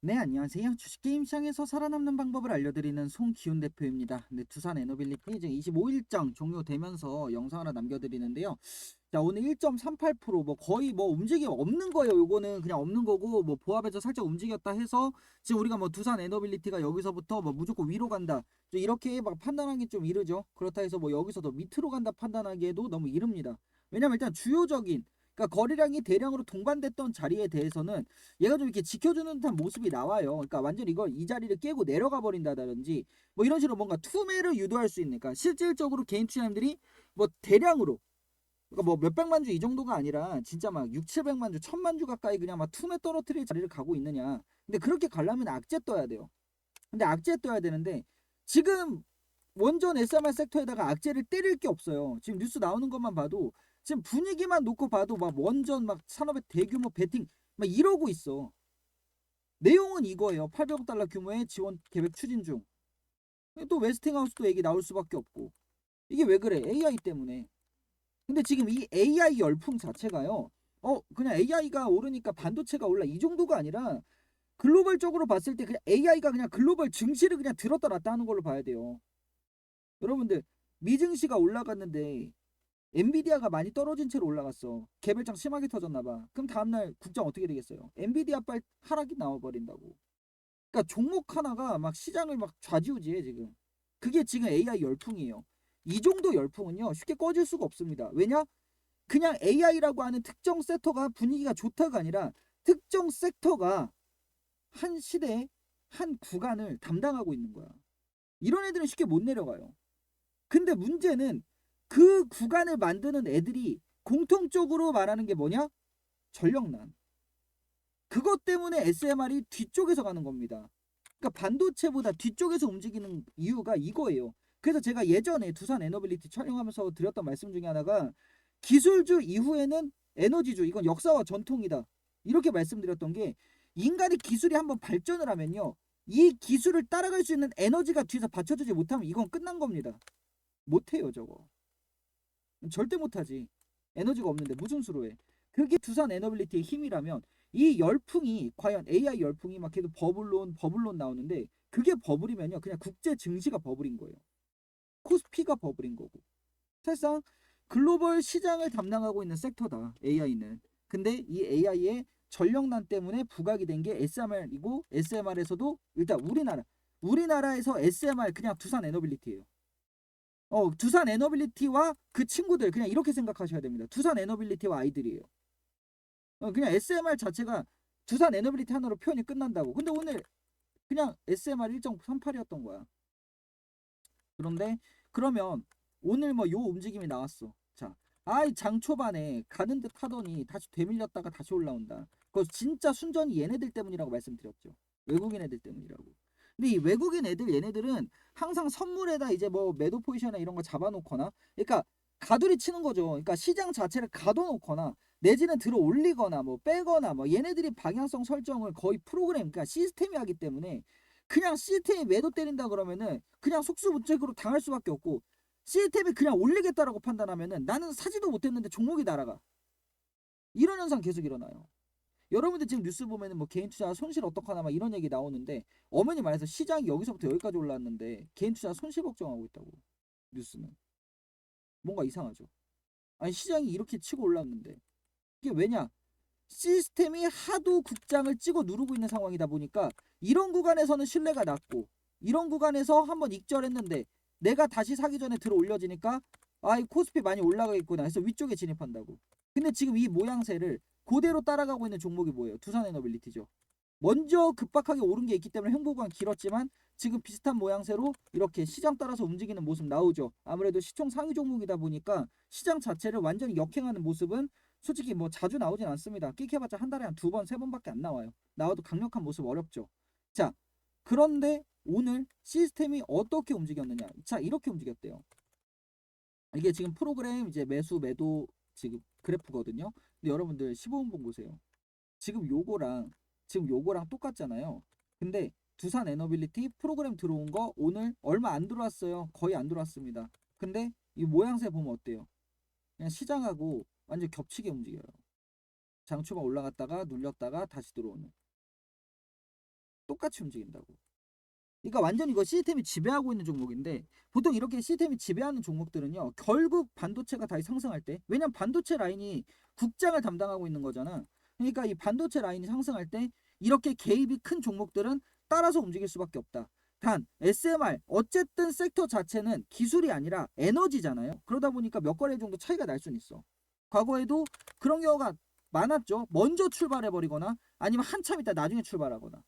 네, 안녕하세요. 주식게임 시장에서 살아남는 방법을 알려드리는 송기훈 대표입니다. 네, 두산 에너빌리티 이제 25일장 종료되면서 영상 하나 남겨드리는데요. 자, 오늘 1.38% 뭐 거의 뭐 움직임 없는 거예요. 요거는 그냥 없는 거고 뭐 보합에서 살짝 움직였다 해서 지금 우리가 뭐 두산 에너빌리티가 여기서부터 뭐 무조건 위로 간다. 이렇게 막 판단하기 좀 이르죠. 그렇다 해서 뭐 여기서 더 밑으로 간다 판단하기에도 너무 이릅니다. 왜냐면 일단 주요적인 그러니까 거래량이 대량으로 동반됐던 자리에 대해서는 얘가 좀 이렇게 지켜주는 듯한 모습이 나와요. 그러니까 완전 이걸 이 자리를 깨고 내려가 버린다든지 뭐 이런 식으로 뭔가 투매를 유도할 수 있는 그러니까 실질적으로 개인 투자님들이 뭐 대량으로 그러니까 뭐 몇백만 주 이 정도가 아니라 진짜 막 6, 700만 주, 1000만 주 가까이 그냥 막 투매 떨어뜨릴 자리를 가고 있느냐. 근데 그렇게 가려면 악재 떠야 돼요. 근데 악재 떠야 되는데 지금 원전 SMR 섹터에다가 악재를 때릴 게 없어요. 지금 뉴스 나오는 것만 봐도 지금 분위기만 놓고 봐도 막 원전 막 산업의 대규모 베팅 막 이러고 있어. 내용은 이거예요. 800억 달러 규모의 지원 계획 추진 중. 또 웨스팅하우스도 얘기 나올 수밖에 없고. 이게 왜 그래? AI 때문에. 근데 지금 이 AI 열풍 자체가요. 그냥 AI가 오르니까 반도체가 올라 이 정도가 아니라 글로벌적으로 봤을 때 그냥 AI가 그냥 글로벌 증시를 그냥 들었다 놨다 하는 걸로 봐야 돼요. 여러분들 미증시가 올라갔는데 엔비디아가 많이 떨어진 채로 올라갔어. 개별장 심하게 터졌나 봐. 그럼 다음날 국장 어떻게 되겠어요? 엔비디아 빨 하락이 나와버린다고. 그러니까 종목 하나가 막 시장을 막 좌지우지해 지금. 그게 지금 AI 열풍이에요. 이 정도 열풍은요 쉽게 꺼질 수가 없습니다. 왜냐? 그냥 AI라고 하는 특정 섹터가 분위기가 좋다가 아니라 특정 섹터가 한 시대에 한 구간을 담당하고 있는 거야. 이런 애들은 쉽게 못 내려가요. 근데 문제는 그 구간을 만드는 애들이 공통적으로 말하는 게 뭐냐? 전력난. 그것 때문에 SMR이 뒤쪽에서 가는 겁니다. 그러니까 반도체보다 뒤쪽에서 움직이는 이유가 이거예요. 그래서 제가 예전에 두산 에너빌리티 촬영하면서 드렸던 말씀 중에 하나가 기술주 이후에는 에너지주 이건 역사와 전통이다. 이렇게 말씀드렸던 게 인간이 기술이 한번 발전을 하면요. 이 기술을 따라갈 수 있는 에너지가 뒤에서 받쳐주지 못하면 이건 끝난 겁니다. 못해요 저거. 절대 못하지. 에너지가 없는데 무슨 수로 해. 그게 두산 에너빌리티의 힘이라면 이 열풍이 과연 AI 열풍이 막 계속 버블론 나오는데 그게 버블이면요 그냥 국제 증시가 버블인 거예요. 코스피가 버블인 거고. 사실상 글로벌 시장을 담당하고 있는 섹터다 AI는. 근데 이 AI의 전력난 때문에 부각이 된 게 SMR이고 SMR에서도 일단 우리나라에서 SMR 그냥 두산 에너빌리티예요. 두산 에너빌리티와 그 친구들 그냥 이렇게 생각하셔야 됩니다. 두산 에너빌리티와 아이들이에요. 그냥 SMR 자체가 두산 에너빌리티 하나로 표현이 끝난다고. 근데 오늘 그냥 SMR 1.38이었던 거야. 그런데 그러면 오늘 뭐 요 움직임이 나왔어. 자, 아이 장 초반에 가는 듯 하더니 다시 되밀렸다가 다시 올라온다. 그거 진짜 순전히 얘네들 때문이라고 말씀드렸죠. 외국인 애들 때문이라고. 근데 이 외국인 애들 얘네들은 항상 선물에다 이제 뭐 매도 포지션이나 이런 거 잡아놓거나 그러니까 가두리 치는 거죠. 그러니까 시장 자체를 가둬놓거나 내지는 들어 올리거나 뭐 빼거나 뭐 얘네들이 방향성 설정을 거의 프로그램 그러니까 시스템이 하기 때문에 그냥 시스템이 매도 때린다 그러면은 그냥 속수무책으로 당할 수밖에 없고 시스템이 그냥 올리겠다라고 판단하면은 나는 사지도 못했는데 종목이 날아가. 이런 현상 계속 일어나요. 여러분들 지금 뉴스 보면은 뭐 개인 투자 손실 어떡하나 막 이런 얘기 나오는데 어머니 말해서 시장이 여기서부터 여기까지 올라왔는데 개인 투자 손실 걱정하고 있다고. 뉴스는 뭔가 이상하죠. 아니 시장이 이렇게 치고 올랐는데 이게 왜냐? 시스템이 하도 국장을 찍어 누르고 있는 상황이다 보니까 이런 구간에서는 신뢰가 낮고 이런 구간에서 한번 익절했는데 내가 다시 사기 전에 들어 올려지니까 이 코스피 많이 올라가겠구나 해서 위쪽에 진입한다고. 근데 지금 이 모양새를 그대로 따라가고 있는 종목이 뭐예요? 두산에너빌리티죠. 먼저 급박하게 오른 게 있기 때문에 행보가 길었지만 지금 비슷한 모양새로 이렇게 시장 따라서 움직이는 모습 나오죠. 아무래도 시총 상위 종목이다 보니까 시장 자체를 완전히 역행하는 모습은 솔직히 뭐 자주 나오진 않습니다. 끽해봤자 한 달에 한 두 번, 세 번밖에 안 나와요. 나와도 강력한 모습 어렵죠. 자, 그런데 오늘 시스템이 어떻게 움직였느냐? 자, 이렇게 움직였대요. 이게 지금 프로그램 이제 매수 매도 지금 그래프거든요. 근데 여러분들 15분봉 보세요. 지금 요거랑 지금 요거랑 똑같잖아요. 근데 두산 에너빌리티 프로그램 들어온 거 오늘 얼마 안 들어왔어요. 거의 안 들어왔습니다. 근데 이 모양새 보면 어때요? 그냥 시장하고 완전 겹치게 움직여요. 장초반 올라갔다가 눌렸다가 다시 들어오는. 똑같이 움직인다고. 그러니까 완전 이거 시스템이 지배하고 있는 종목인데, 보통 이렇게 시스템이 지배하는 종목들은요 결국 반도체가 다시 상승할 때, 왜냐면 반도체 라인이 국장을 담당하고 있는 거잖아. 그러니까 이 반도체 라인이 상승할 때 이렇게 개입이 큰 종목들은 따라서 움직일 수밖에 없다. 단 SMR 어쨌든 섹터 자체는 기술이 아니라 에너지잖아요. 그러다 보니까 몇 거래 정도 차이가 날 수는 있어. 과거에도 그런 경우가 많았죠. 먼저 출발해 버리거나 아니면 한참 있다 나중에 출발하거나.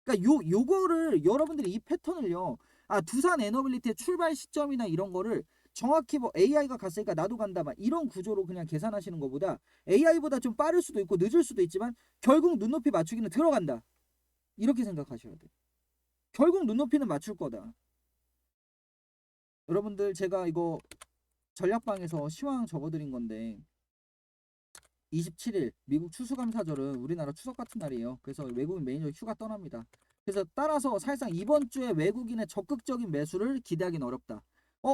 그러니까 요거를 여러분들이 이 패턴을요. 아, 두산 에너빌리티의 출발 시점이나 이런 거를 정확히 뭐 AI가 갔으니까 나도 간다 막 이런 구조로 그냥 계산하시는 것보다, AI보다 좀 빠를 수도 있고 늦을 수도 있지만 결국 눈높이 맞추기는 들어간다. 이렇게 생각하셔야 돼. 결국 눈높이는 맞출 거다. 여러분들 제가 이거 전략방에서 시황 적어드린 건데, 27일 미국 추수감사절은 우리나라 추석 같은 날이에요. 그래서 외국인 매니저 휴가 떠납니다. 그래서 따라서 사실상 이번 주에 외국인의 적극적인 매수를 기대하기는 어렵다.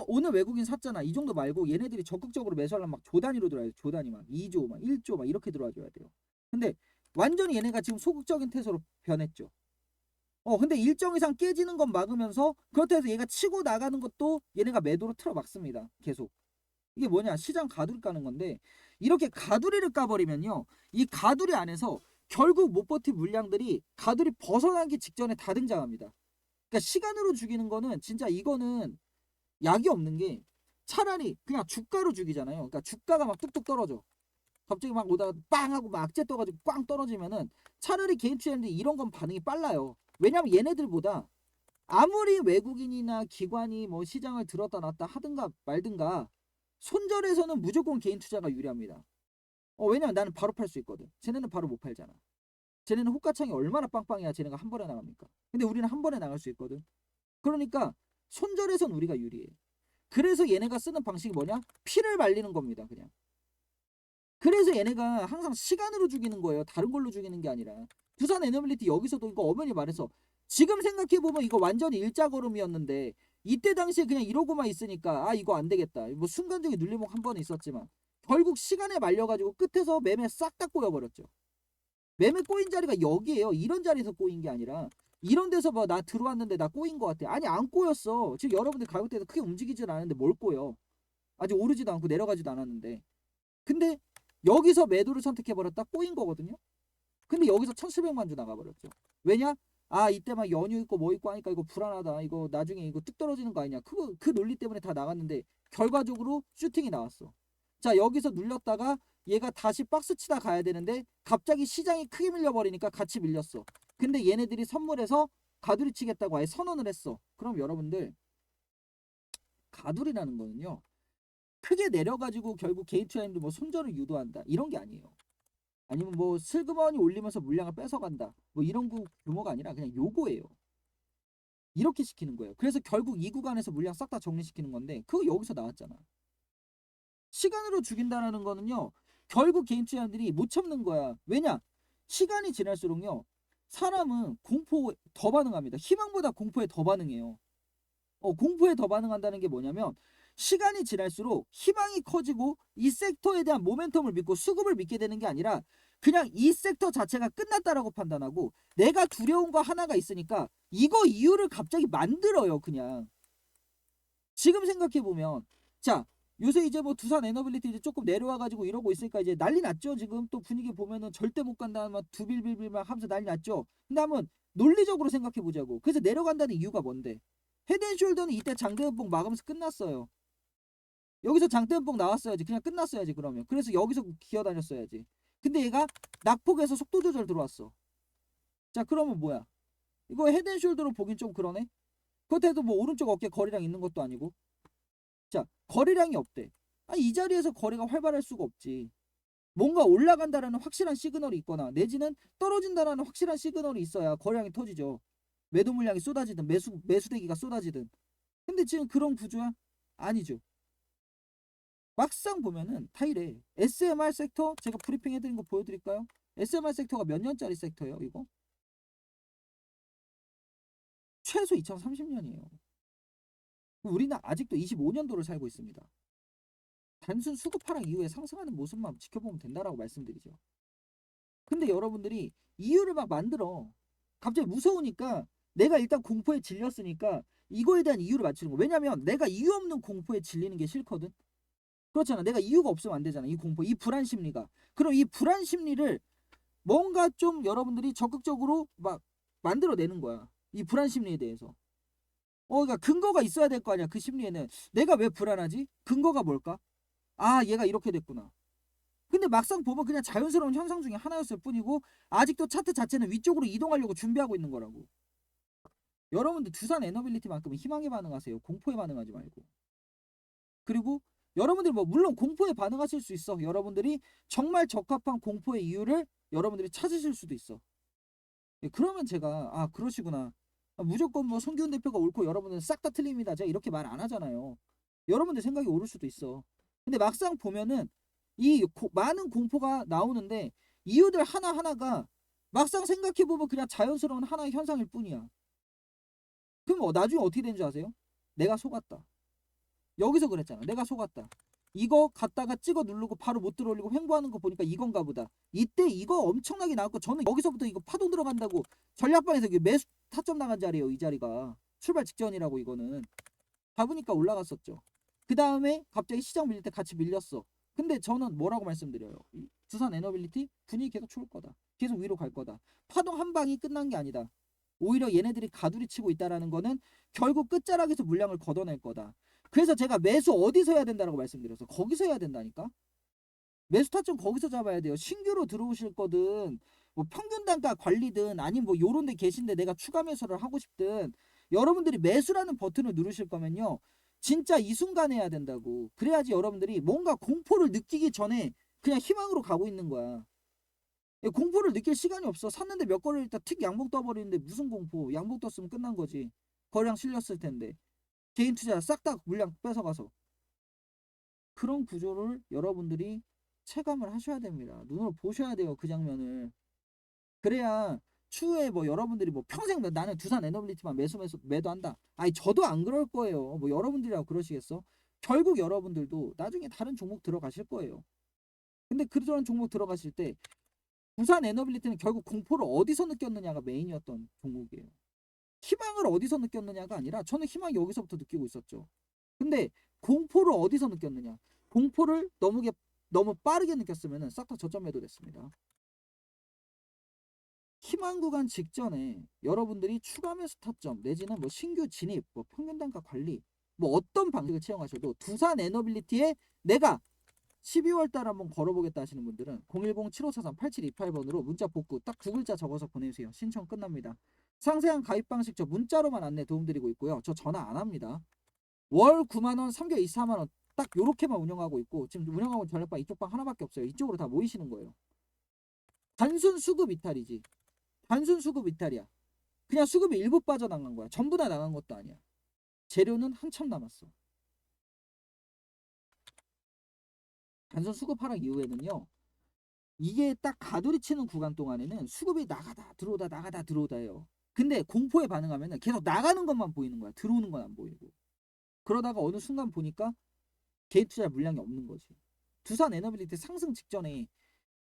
오늘 외국인 샀잖아. 이 정도 말고 얘네들이 적극적으로 매수하려면 막 조 단위로 들어야 돼. 조 단위 막 2조 막 1조 막 이렇게 들어와줘야 돼요. 근데 완전히 얘네가 지금 소극적인 태세로 변했죠. 근데 일정 이상 깨지는 건 막으면서, 그렇다고 해서 얘가 치고 나가는 것도 얘네가 매도로 틀어 막습니다. 계속. 이게 뭐냐, 시장 가두리 까는 건데, 이렇게 가두리를 까버리면요 이 가두리 안에서 결국 못 버틴 물량들이 가두리 벗어나기 직전에 다 등장합니다. 그러니까 시간으로 죽이는 거는 진짜 이거는 약이 없는 게, 차라리 그냥 주가로 죽이잖아요. 그러니까 주가가 막 뚝뚝 떨어져. 갑자기 막 오다가 빵 하고 막 악재 떠가지고 꽝 떨어지면은 차라리 개인 투자자들이 이런 건 반응이 빨라요. 왜냐면 얘네들보다 아무리 외국인이나 기관이 뭐 시장을 들었다 놨다 하든가 말든가 손절에서는 무조건 개인 투자가 유리합니다. 왜냐면 나는 바로 팔 수 있거든. 쟤네는 바로 못 팔잖아. 쟤네는 호가창이 얼마나 빵빵해야 쟤네가 한 번에 나갑니까? 근데 우리는 한 번에 나갈 수 있거든. 그러니까 손절에선 우리가 유리해. 그래서 얘네가 쓰는 방식이 뭐냐? 피를 말리는 겁니다. 그냥. 그래서 얘네가 항상 시간으로 죽이는 거예요. 다른 걸로 죽이는 게 아니라. 두산 에너빌리티 여기서도 이거 어머니 말해서 지금 생각해보면 이거 완전히 일자걸음이었는데, 이때 당시에 그냥 이러고만 있으니까 이거 안 되겠다. 뭐 순간적인 눌림목 한 번은 있었지만 결국 시간에 말려가지고 끝에서 매매 싹 다 꼬여버렸죠. 매매 꼬인 자리가 여기에요. 이런 자리에서 꼬인 게 아니라 이런 데서 봐, 나 들어왔는데 나 꼬인 것 같아. 아니 안 꼬였어. 지금 여러분들 가격대에서 크게 움직이질 않았는데 뭘 꼬여. 아직 오르지도 않고 내려가지도 않았는데. 근데 여기서 매도를 선택해버렸다 꼬인 거거든요. 근데 여기서 1,700만 주 나가버렸죠. 왜냐? 이때 막 연휴 있고 뭐 있고 하니까 이거 불안하다. 이거 나중에 이거 뚝 떨어지는 거 아니냐. 그 논리 때문에 다 나갔는데 결과적으로 슈팅이 나왔어. 자, 여기서 눌렸다가 얘가 다시 박스 치다 가야 되는데 갑자기 시장이 크게 밀려버리니까 같이 밀렸어. 근데 얘네들이 선물해서 가두리 치겠다고 아예 선언을 했어. 그럼 여러분들, 가두리라는 거는요 크게 내려가지고 결국 개인 투자인들 뭐 손절을 유도한다 이런 게 아니에요. 아니면 뭐 슬그머니 올리면서 물량을 뺏어간다 뭐 이런 규모가 아니라 그냥 요거예요. 이렇게 시키는 거예요. 그래서 결국 이 구간에서 물량 싹 다 정리시키는 건데, 그거 여기서 나왔잖아. 시간으로 죽인다라는 거는요 결국 개인 투자자들이 못 참는 거야. 왜냐? 시간이 지날수록요 사람은 공포에 더 반응합니다. 희망보다 공포에 더 반응해요. 공포에 더 반응한다는 게 뭐냐면, 시간이 지날수록 희망이 커지고 이 섹터에 대한 모멘텀을 믿고 수급을 믿게 되는 게 아니라 그냥 이 섹터 자체가 끝났다라고 판단하고, 내가 두려운 거 하나가 있으니까 이거 이유를 갑자기 만들어요. 그냥 지금 생각해보면, 자 요새 이제 뭐 두산 에너빌리티 이제 조금 내려와가지고 이러고 있으니까 이제 난리 났죠. 지금 또 분위기 보면은 절대 못 간다 막 두빌빌빌 막 하면서 난리 났죠. 근데 한번 논리적으로 생각해보자고. 그래서 내려간다는 이유가 뭔데? 헤드앤숄더는 이때 장대음봉 막으면서 끝났어요. 여기서 장대음봉 나왔어야지. 그냥 끝났어야지 그러면. 그래서 여기서 기어다녔어야지. 근데 얘가 낙폭에서 속도 조절 들어왔어. 자, 그러면 뭐야? 이거 헤드앤숄더로 보긴 좀 그러네. 그렇다고 뭐 오른쪽 어깨 거리랑 있는 것도 아니고. 자, 거리량이 없대. 이 자리에서 거리가 활발할 수가 없지. 뭔가 올라간다라는 확실한 시그널이 있거나 내지는 떨어진다라는 확실한 시그널이 있어야 거래량이 터지죠. 매도 물량이 쏟아지든 매수대기가 쏟아지든. 근데 지금 그런 구조야? 아니죠. 막상 보면은 다 이래. SMR 섹터 제가 브리핑 해드린 거 보여드릴까요? SMR 섹터가 몇 년짜리 섹터예요 이거? 최소 2030년이에요. 우리는 아직도 25년도를 살고 있습니다. 단순 수급하락 이후에 상승하는 모습만 지켜보면 된다라고 말씀드리죠. 근데 여러분들이 이유를 막 만들어. 갑자기 무서우니까 내가 일단 공포에 질렸으니까 이거에 대한 이유를 맞추는 거. 왜냐면 내가 이유 없는 공포에 질리는 게 싫거든. 그렇잖아. 내가 이유가 없으면 안 되잖아. 이 공포, 이 불안 심리가. 그럼 이 불안 심리를 뭔가 좀 여러분들이 적극적으로 막 만들어내는 거야. 이 불안 심리에 대해서. 그러니까 근거가 있어야 될 거 아니야. 그 심리에는. 내가 왜 불안하지? 근거가 뭘까? 아, 얘가 이렇게 됐구나. 근데 막상 보면 그냥 자연스러운 현상 중에 하나였을 뿐이고 아직도 차트 자체는 위쪽으로 이동하려고 준비하고 있는 거라고. 여러분들 두산 에너빌리티만큼은 희망에 반응하세요. 공포에 반응하지 말고. 그리고 여러분들이 뭐 물론 공포에 반응하실 수 있어. 여러분들이 정말 적합한 공포의 이유를 여러분들이 찾으실 수도 있어. 그러면 제가 그러시구나. 무조건 뭐 손기훈 대표가 옳고 여러분은 싹 다 틀립니다. 제가 이렇게 말 안 하잖아요. 여러분들 생각이 옳을 수도 있어. 근데 막상 보면은 많은 공포가 나오는데 이유들 하나하나가 막상 생각해보면 그냥 자연스러운 하나의 현상일 뿐이야. 그럼 나중에 어떻게 되는 줄 아세요? 내가 속았다. 여기서 그랬잖아. 내가 속았다. 이거 갖다가 찍어 누르고 바로 못 들어올리고 횡보하는 거 보니까 이건가 보다. 이때 이거 엄청나게 나왔고 저는 여기서부터 이거 파동 들어간다고 전략방에서 매수 타점 나간 자리예요. 이 자리가. 출발 직전이라고 이거는. 잡으니까 올라갔었죠. 그 다음에 갑자기 시장 밀릴 때 같이 밀렸어. 근데 저는 뭐라고 말씀드려요. 두산 에너빌리티 분위기 계속 좋을 거다. 계속 위로 갈 거다. 파동 한 방이 끝난 게 아니다. 오히려 얘네들이 가두리 치고 있다라는 거는 결국 끝자락에서 물량을 걷어낼 거다. 그래서 제가 매수 어디서 해야 된다라고 말씀드렸어. 거기서 해야 된다니까. 매수 타점 거기서 잡아야 돼요. 신규로 들어오실 거든 뭐 평균 단가 관리든 아니면 뭐 요런 데 계신데 내가 추가 매수를 하고 싶든 여러분들이 매수라는 버튼을 누르실 거면요. 진짜 이 순간 해야 된다고. 그래야지 여러분들이 뭔가 공포를 느끼기 전에 그냥 희망으로 가고 있는 거야. 공포를 느낄 시간이 없어. 샀는데 몇 거를 일단 틱 양복 떠버리는데 무슨 공포. 양복 떴으면 끝난 거지. 거래량 실렸을 텐데. 개인 투자 싹 다 물량 뺏어가서. 그런 구조를 여러분들이 체감을 하셔야 됩니다. 눈으로 보셔야 돼요. 그 장면을. 그래야 추후에 뭐 여러분들이 뭐 평생 나는 두산 에너빌리티만 매도한다. 아니 저도 안 그럴 거예요. 뭐 여러분들이라고 그러시겠어? 결국 여러분들도 나중에 다른 종목 들어가실 거예요. 근데 그런 종목 들어가실 때 두산 에너빌리티는 결국 공포를 어디서 느꼈느냐가 메인이었던 종목이에요. 희망을 어디서 느꼈느냐가 아니라 저는 희망 여기서부터 느끼고 있었죠. 근데 공포를 어디서 느꼈느냐? 공포를 너무 빠르게 느꼈으면 싹 다 저점 매도됐습니다. 희망 구간 직전에 여러분들이 추가 매수 타점 내지는 뭐 신규 진입, 뭐 평균 단가 관리, 뭐 어떤 방식을 채용하셔도 두산 에너빌리티에 내가 12월 달 한번 걸어보겠다 하시는 분들은 010-7543-8728번으로 문자 복구 딱 두 글자 적어서 보내주세요. 신청 끝납니다. 상세한 가입 방식 저 문자로만 안내 도움드리고 있고요. 저 전화 안 합니다. 월 9만원, 3개월 24만원 딱 요렇게만 운영하고 있고 지금 운영하고 있는 전략방 이쪽 방 하나밖에 없어요. 이쪽으로 다 모이시는 거예요. 단순 수급 이탈이지. 단순 수급 이탈이야. 그냥 수급이 일부 빠져나간 거야. 전부 다 나간 것도 아니야. 재료는 한참 남았어. 단순 수급 하락 이후에는요. 이게 딱 가두리 치는 구간 동안에는 수급이 나가다 들어오다 나가다 들어오다예요. 근데 공포에 반응하면 계속 나가는 것만 보이는 거야. 들어오는 건 안 보이고. 그러다가 어느 순간 보니까 개인 투자 물량이 없는 거지. 두산 에너빌리티 상승 직전에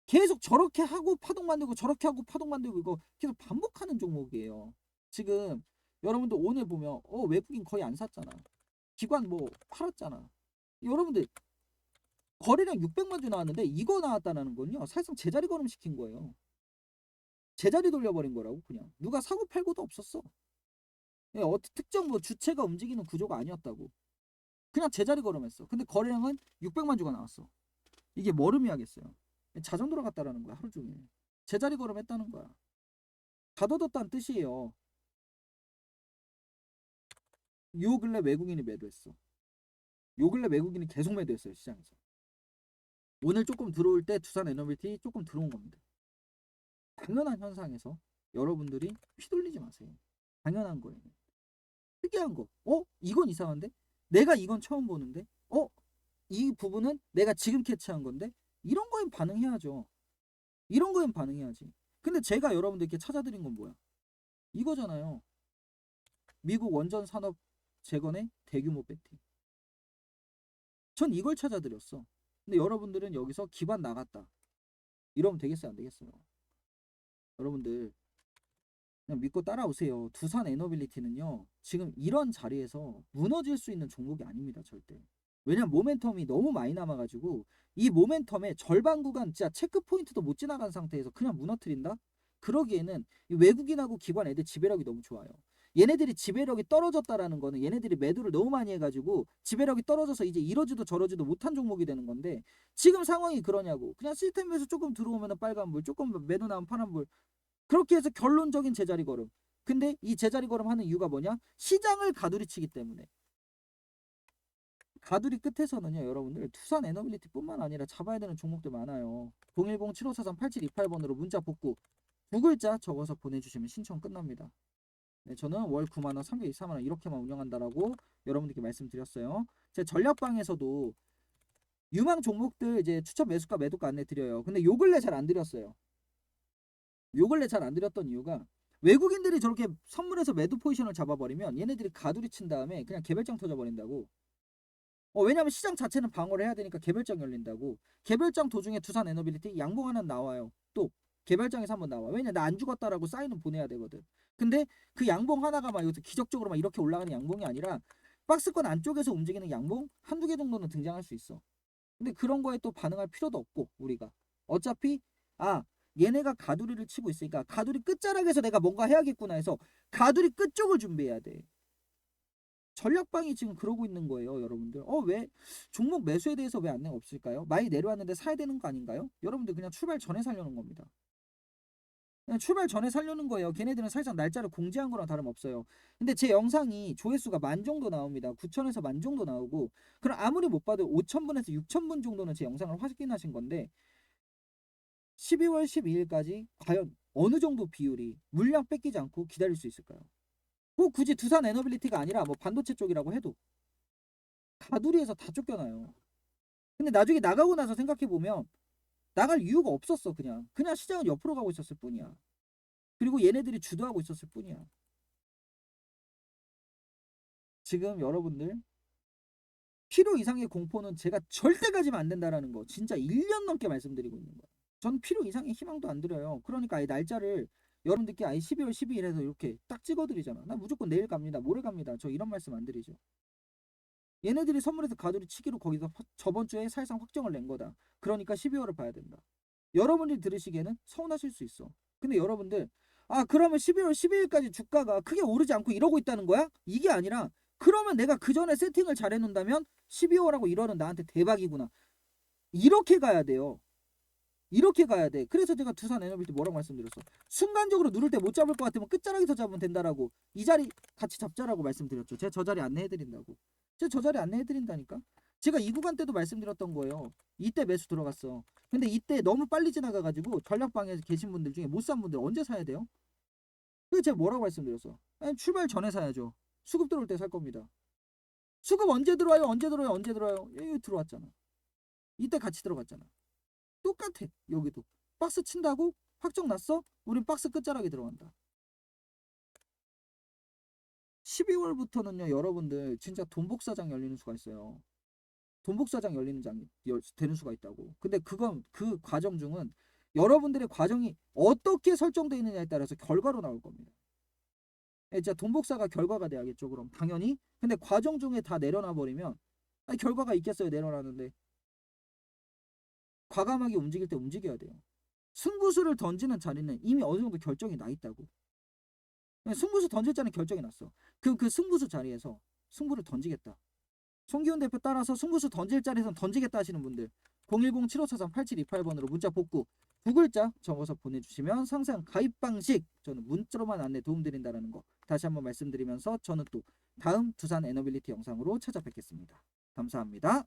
계속 저렇게 하고 파동 만들고 저렇게 하고 파동 만들고 이거 계속 반복하는 종목이에요. 지금 여러분들 오늘 보면 외국인 거의 안 샀잖아. 기관 뭐 팔았잖아. 여러분들 거래량 600만 주 나왔는데 이거 나왔다는 건요. 사실상 제자리 걸음 시킨 거예요. 제자리 돌려버린 거라고 그냥. 누가 사고 팔고도 없었어. 특정 뭐 주체가 움직이는 구조가 아니었다고. 그냥 제자리 걸음했어. 근데 거래량은 600만 주가 나왔어. 이게 뭘 의미하겠어요? 자전 돌아갔다라는 거야 하루 종일. 제자리 걸음했다는 거야. 가둬뒀다는 뜻이에요. 요 근래 외국인이 매도했어. 요 근래 외국인이 계속 매도했어요 시장에서. 오늘 조금 들어올 때 두산 에너빌티 조금 들어온 겁니다. 당연한 현상에서 여러분들이 휘둘리지 마세요. 당연한 거예요. 특이한 거. 이건 이상한데? 내가 이건 처음 보는데? 이 부분은 내가 지금 캐치한 건데? 이런 거엔 반응해야죠. 이런 거엔 반응해야지. 근데 제가 여러분들께 찾아드린 건 뭐야? 이거잖아요. 미국 원전 산업 재건의 대규모 배팅. 전 이걸 찾아드렸어. 근데 여러분들은 여기서 기반 나갔다. 이러면 되겠어요? 안 되겠어요? 여러분들 그냥 믿고 따라오세요. 두산 에너빌리티는요, 지금 이런 자리에서 무너질 수 있는 종목이 아닙니다, 절대. 왜냐면 모멘텀이 너무 많이 남아가지고 이 모멘텀의 절반 구간 진짜 체크 포인트도 못 지나간 상태에서 그냥 무너뜨린다? 그러기에는 이 외국인하고 기관 애들 지배력이 너무 좋아요. 얘네들이 지배력이 떨어졌다라는 거는 얘네들이 매도를 너무 많이 해가지고 지배력이 떨어져서 이제 이러지도 저러지도 못한 종목이 되는 건데, 지금 상황이 그러냐고. 그냥 시스템에서 조금 들어오면 빨간불, 조금 매도 나면 파란불, 그렇게 해서 결론적인 제자리 걸음. 근데 이 제자리 걸음 하는 이유가 뭐냐? 시장을 가두리치기 때문에. 가두리 끝에서는요, 여러분들 투산 에너빌리티뿐만 아니라 잡아야 되는 종목들 많아요. 010-7543-8728번으로 문자 복구 두 글자 적어서 보내주시면 신청 끝납니다. 네, 저는 월 9만원, 324만원 이렇게만 운영한다라고 여러분들께 말씀드렸어요. 제 전략방에서도 유망 종목들 이제 추천 매수가 매도가 안내 드려요. 근데 요 근래 잘 안 드렸어요. 요 근래 잘 안 드렸던 이유가, 외국인들이 저렇게 선물해서 매도 포지션을 잡아버리면 얘네들이 가두리 친 다음에 그냥 개별장 터져버린다고. 왜냐면 시장 자체는 방어를 해야 되니까 개별장 열린다고. 개별장 도중에 두산 에너빌리티 양봉 하나 나와요. 또 개별장에서 한번 나와. 왜냐, 나 안 죽었다라고 사인은 보내야 되거든. 근데 그 양봉 하나가 막 여기서 기적적으로 막 이렇게 올라가는 양봉이 아니라 박스권 안쪽에서 움직이는 양봉 한두 개 정도는 등장할 수 있어. 근데 그런 거에 또 반응할 필요도 없고, 우리가 어차피 얘네가 가두리를 치고 있으니까 가두리 끝자락에서 내가 뭔가 해야겠구나 해서 가두리 끝쪽을 준비해야 돼. 전략방이 지금 그러고 있는 거예요, 여러분들. 왜 종목 매수에 대해서 왜 안내가 없을까요? 많이 내려왔는데 사야 되는 거 아닌가요? 여러분들 그냥 출발 전에 살려는 겁니다. 그냥 출발 전에 살려는 거예요. 걔네들은 사실상 날짜를 공지한 거랑 다름없어요. 근데 제 영상이 조회수가 10,000 정도 나옵니다. 9,000에서 10,000 정도 나오고, 그럼 아무리 못 봐도 5,000분에서 6,000분 정도는 제 영상을 확인하신 건데, 12월 12일까지 과연 어느 정도 비율이 물량 뺏기지 않고 기다릴 수 있을까요? 꼭 굳이 두산 에너빌리티가 아니라 뭐 반도체 쪽이라고 해도 가두리에서 다 쫓겨나요. 근데 나중에 나가고 나서 생각해보면 나갈 이유가 없었어. 그냥 시장은 옆으로 가고 있었을 뿐이야. 그리고 얘네들이 주도하고 있었을 뿐이야. 지금 여러분들 필요 이상의 공포는 제가 절대 가지면 안 된다라는 거 진짜 1년 넘게 말씀드리고 있는 거야. 전 필요 이상의 희망도 안 드려요. 그러니까 아예 날짜를 여러분들께 아예 12월 12일에서 이렇게 딱 찍어드리잖아. 나 무조건 내일 갑니다, 모레 갑니다, 저 이런 말씀 안 드리죠. 얘네들이 선물해서 가두리 치기로 거기서 저번 주에 사실상 확정을 낸 거다. 그러니까 12월을 봐야 된다. 여러분들이 들으시기에는 서운하실 수 있어. 근데 여러분들, 그러면 12월 12일까지 주가가 크게 오르지 않고 이러고 있다는 거야? 이게 아니라, 그러면 내가 그 전에 세팅을 잘 해놓는다면 12월하고 1월은 나한테 대박이구나, 이렇게 가야 돼요. 이렇게 가야 돼. 그래서 제가 두산 에너빌티 뭐라고 말씀드렸어? 순간적으로 누를 때 못 잡을 것 같으면 끝자락에서 잡으면 된다라고. 이 자리 같이 잡자라고 말씀드렸죠. 제가 저 자리 안내해드린다고. 제가 저 자리 안내해드린다니까. 제가 이 구간 때도 말씀드렸던 거예요. 이때 매수 들어갔어. 근데 이때 너무 빨리 지나가가지고 전략방에 계신 분들 중에 못 산 분들 언제 사야 돼요? 그래서 제가 뭐라고 말씀드렸어? 출발 전에 사야죠. 수급 들어올 때 살 겁니다. 수급 언제 들어와요? 언제 들어와요? 언제 들어와요? 여기 들어왔잖아. 이때 같이 들어갔잖아. 똑같아. 여기도 박스 친다고 확정 났어? 우린 박스 끝자락에 들어간다. 12월부터는요, 여러분들 진짜 돈복사장 열리는 수가 있어요. 돈복사장 열리는 장이 되는 수가 있다고. 근데 그건 그 과정 중은 여러분들의 과정이 어떻게 설정되어 있느냐에 따라서 결과로 나올 겁니다. 진짜 돈복사가 결과가 돼야겠죠, 그럼 당연히. 근데 과정 중에 다 내려놔 버리면 결과가 있겠어요, 내려놨는데. 과감하게 움직일 때 움직여야 돼요. 승부수를 던지는 자리는 이미 어느 정도 결정이 나 있다고. 승부수 던질 자는 결정이 났어. 그 승부수 자리에서 승부를 던지겠다. 송기훈 대표 따라서 승부수 던질 자리에서 던지겠다 하시는 분들, 010-7543-8728번으로 문자 복구 두 글자 적어서 보내주시면 상세한 가입 방식 저는 문자로만 안내 도움드린다는 거 다시 한번 말씀드리면서, 저는 또 다음 두산 에너빌리티 영상으로 찾아뵙겠습니다. 감사합니다.